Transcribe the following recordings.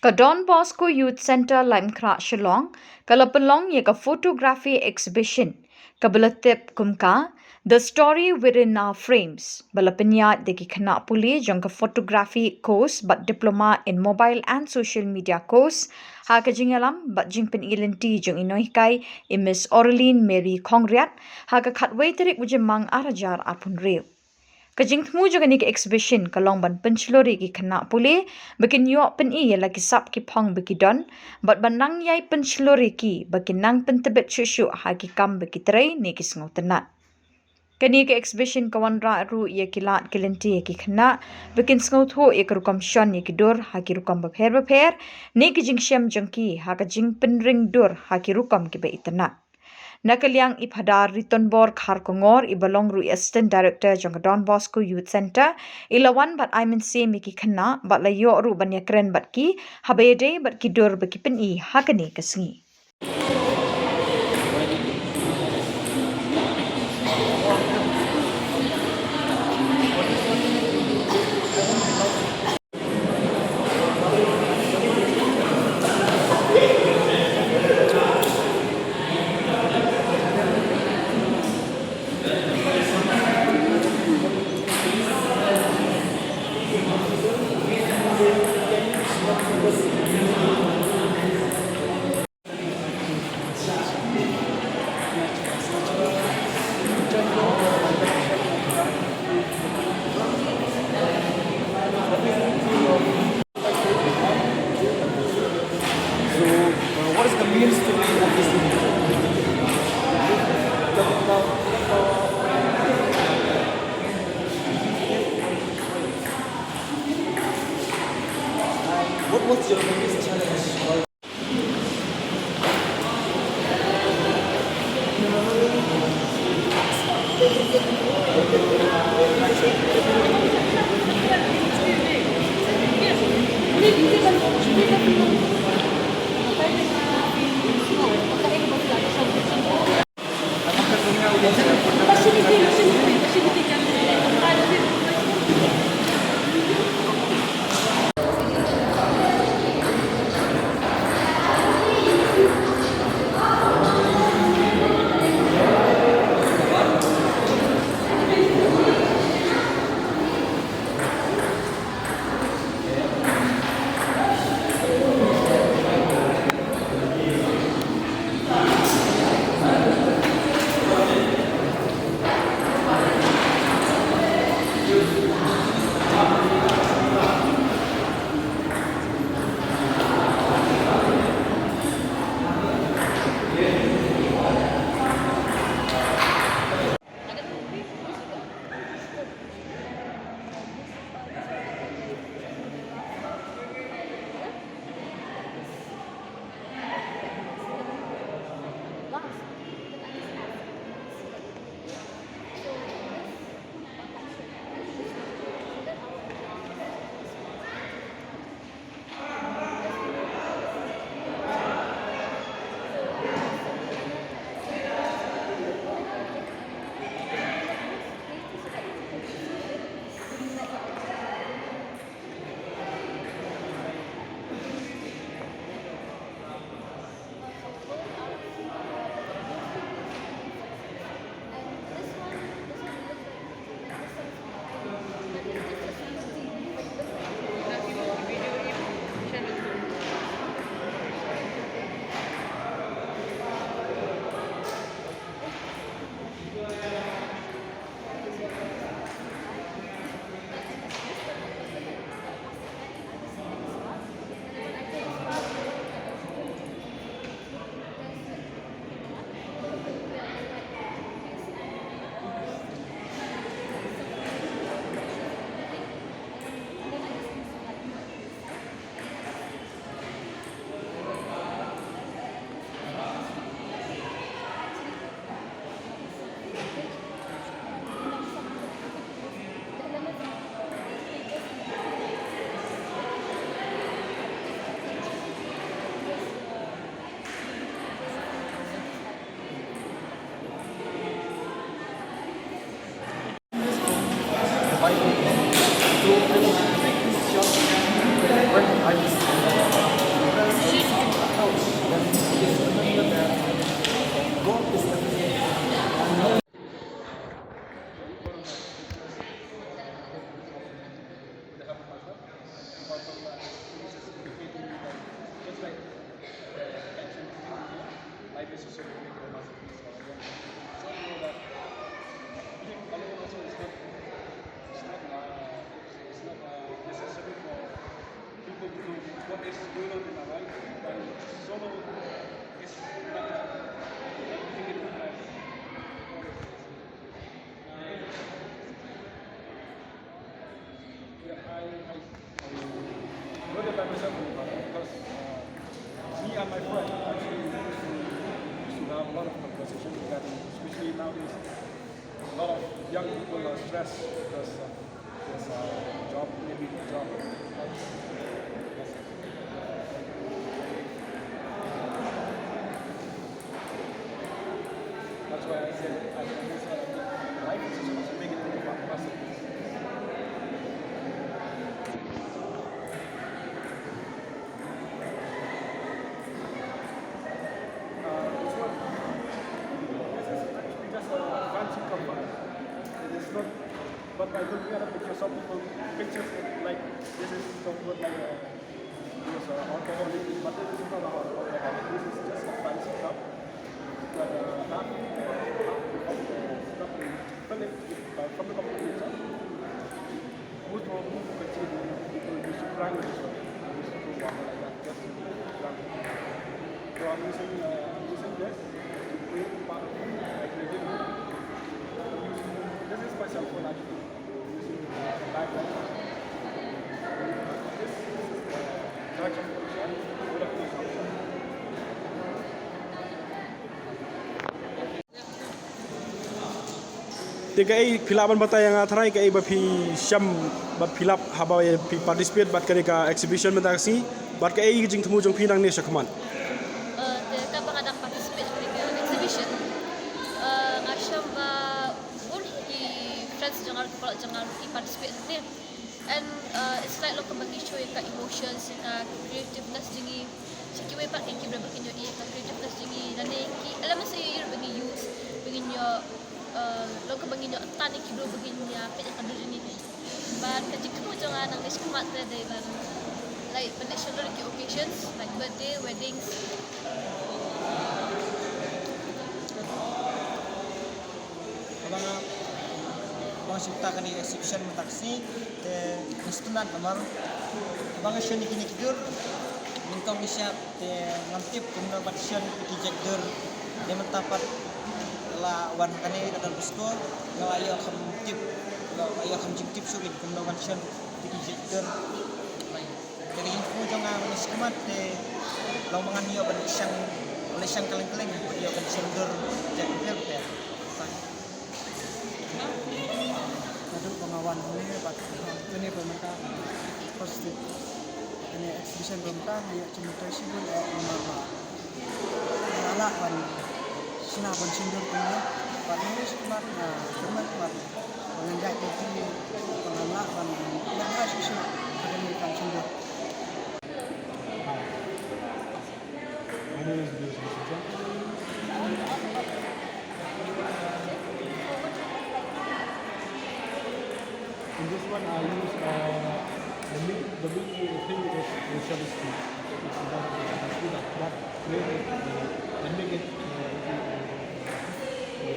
Ka Don Bosco Youth Center Lime Kra Shillong, Kalapalong ye ka photography exhibition, Kabalatip Kumka, The Story Within Our Frames, Balapanya de ki khana Pule jong ka photography course but diploma in mobile and social media course, ha ka jingalam but jingpen ilinti jong inoikai i Miss Orlean Mary Kongriat, ha ka khatway terik wujemang arajar apun rew. Kajing temu juga ni ke exhibition kalong ban penchlori ki kena pule bakin yok pen i lagi sap ki pong baki don bat banang yai penchlori ki bakin nang pentebet shushu ha ki kam baki terai ni ki sengau tenat. Kani ke exhibition kawan ra ru ye kilat kilenti ye ki kena bakin sengau tho ye kerukam shon ye ki dur ha ki rukam bapher ni ki jing syam jengki ha ka jing penring dur ha ki rukam ki ba itenat. Nakaliang ipadar Ritonbor Kharkongor ibalong ru Assistant Director jong Don Bosco Youth Center ilawan bat I se miki khana bat la yo ru ban yakren bat ki habede bat ki dur baki pen I hakani kasngi. What is the main story of this movie? What was your biggest challenge? is dulu di bawah dan solo is bikin yeah, I wrote it by myself because me and my friend actually used to have a lot of conversations regarding, especially nowadays, a lot of young people are stressed because there's a job, maybe a job. That's why I said I guess life is supposed to make it into a process. This one, this is actually just a fancy cover. It is not, but by looking at the picture, some people pictures it like this is somewhat like a alcoholic, but this is not alcoholic. This is just a fancy cup. But half of the cup fill it from the company itself. Wood or wood kecil, people use to grind this one. Use to do water like that, just to grind it. So I'm using this to create part of it, like creating wood. This is my cell phone actually. Using the backlight. This is the direction function. Wood of this option. Tiga filapan bata yang athrai ke bapi syam bat filap haba pi participate bat kare ka exhibition mentaksi bat ke jing temu jong pinang ni sakman Ka pangadang participate ke exhibition ngasham only friends jangan participate ni and it's like lo kembali show ka emotions ka creativeness jingi sikiwe pat ki berapa kinyo ka creativeness jingi dan ki alam masa you bagi use bagi yo lo kembali yo tan ki bro bagi nya pe ka dulu ni but kajik mo jangan nang iskumat de ban like traditional occasions like birthday weddings Abang ciptakan di exhibition mentaksi te instrumen namar abang asyik kini kidur minta misap te ngantip kumna patsion dijekdur de mentapat la wan kane kadal busko ngalayo khamtip ngalayo khamjip subin kumna patsion dijekdur jadi info jangan miskumat te law mangan yo ban isang oleh isang kaleng-kaleng yo kan sendur jekdur te Aduh pengawan ini pak ini pemerintah pasti ini exhibition pemerintah ya cuma tersibuk nama ala kan sinapan sindur ini pak ini semat semat pak mengenai itu pengala kan yang harus isu pendidikan sindur. In this one, I use the big thing is social speed. That created and make it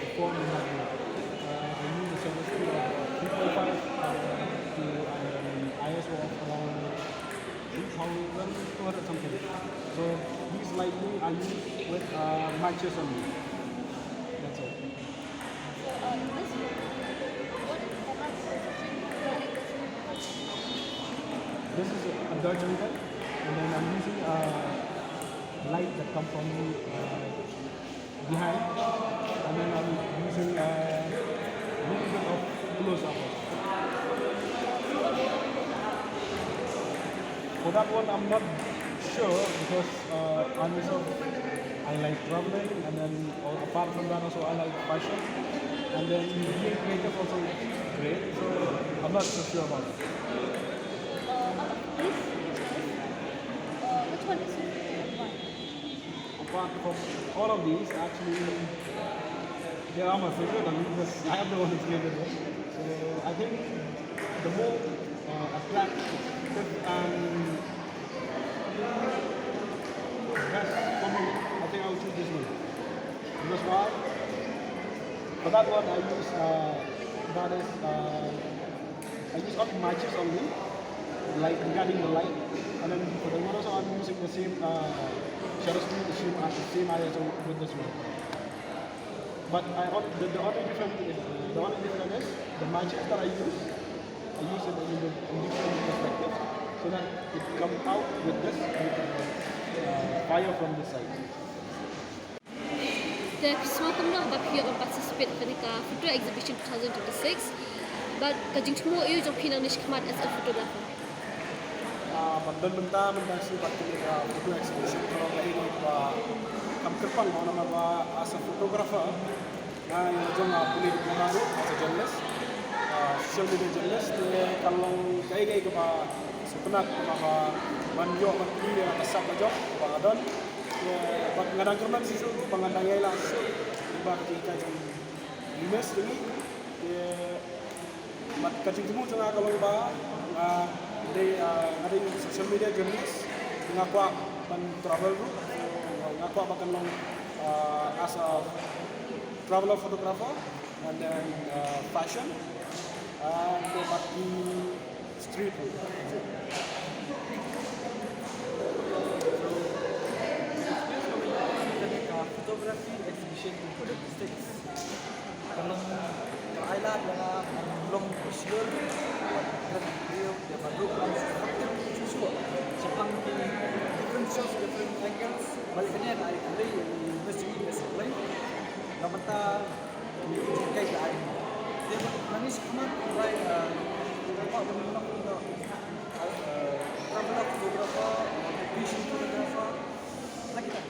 perform in that way. I use the social speed of 3.5 to ISO of around 3,200 something. So these lighting I use with matches only. That's all. This is a Dutch angle, and then I'm using a light that comes from behind, and then I'm using a little bit of close-up. For that one, I'm not sure because I like traveling, and then apart from that also I like fashion, and then being creative also great, so I'm not so sure about it. which one is your favorite one? Apart from all of these, actually, they are my favorite. I mean, because I have the one that's favorite one. So I think the more attractive and best for me, I think I will choose this one. Because why? For that one, I use only matches only. like regarding the light. And then for the one also I'm using the same shutter speed, the same ISO with this one. But the only difference is the matches that I use it in different perspectives so that it comes out with this with fire from the side. The semua pemenang bagi participate ketika photo exhibition 2026. But kajing semua ia jom pinang nish kemat as a photographer. Bandel benda si batu photo exhibition kalau kayak ini kam kerpang mau nama as a photographer yang jom Pule Khubor as a journalist, social media journalist. Kalau kayak sepenat manjo menteri kasap aja badan ngadang kerman sisu pengandangnya lah tiba ketika jam 5 ini mat kacing temu tengah kalau ada social media journalist ngakwa pan travel group ngakwa bahkan long as a traveler photographer and then fashion and the street food. Photography exhibition in the States. Kalau Thailand yang belum bersyukur, dia baru susah. Sepang different shots, different angles. Balik ni ada kali mesti play. Nama tak kayak lain. Dia manis amat, right? Apa benda traveler photographer, fashion photographer, lagi tak.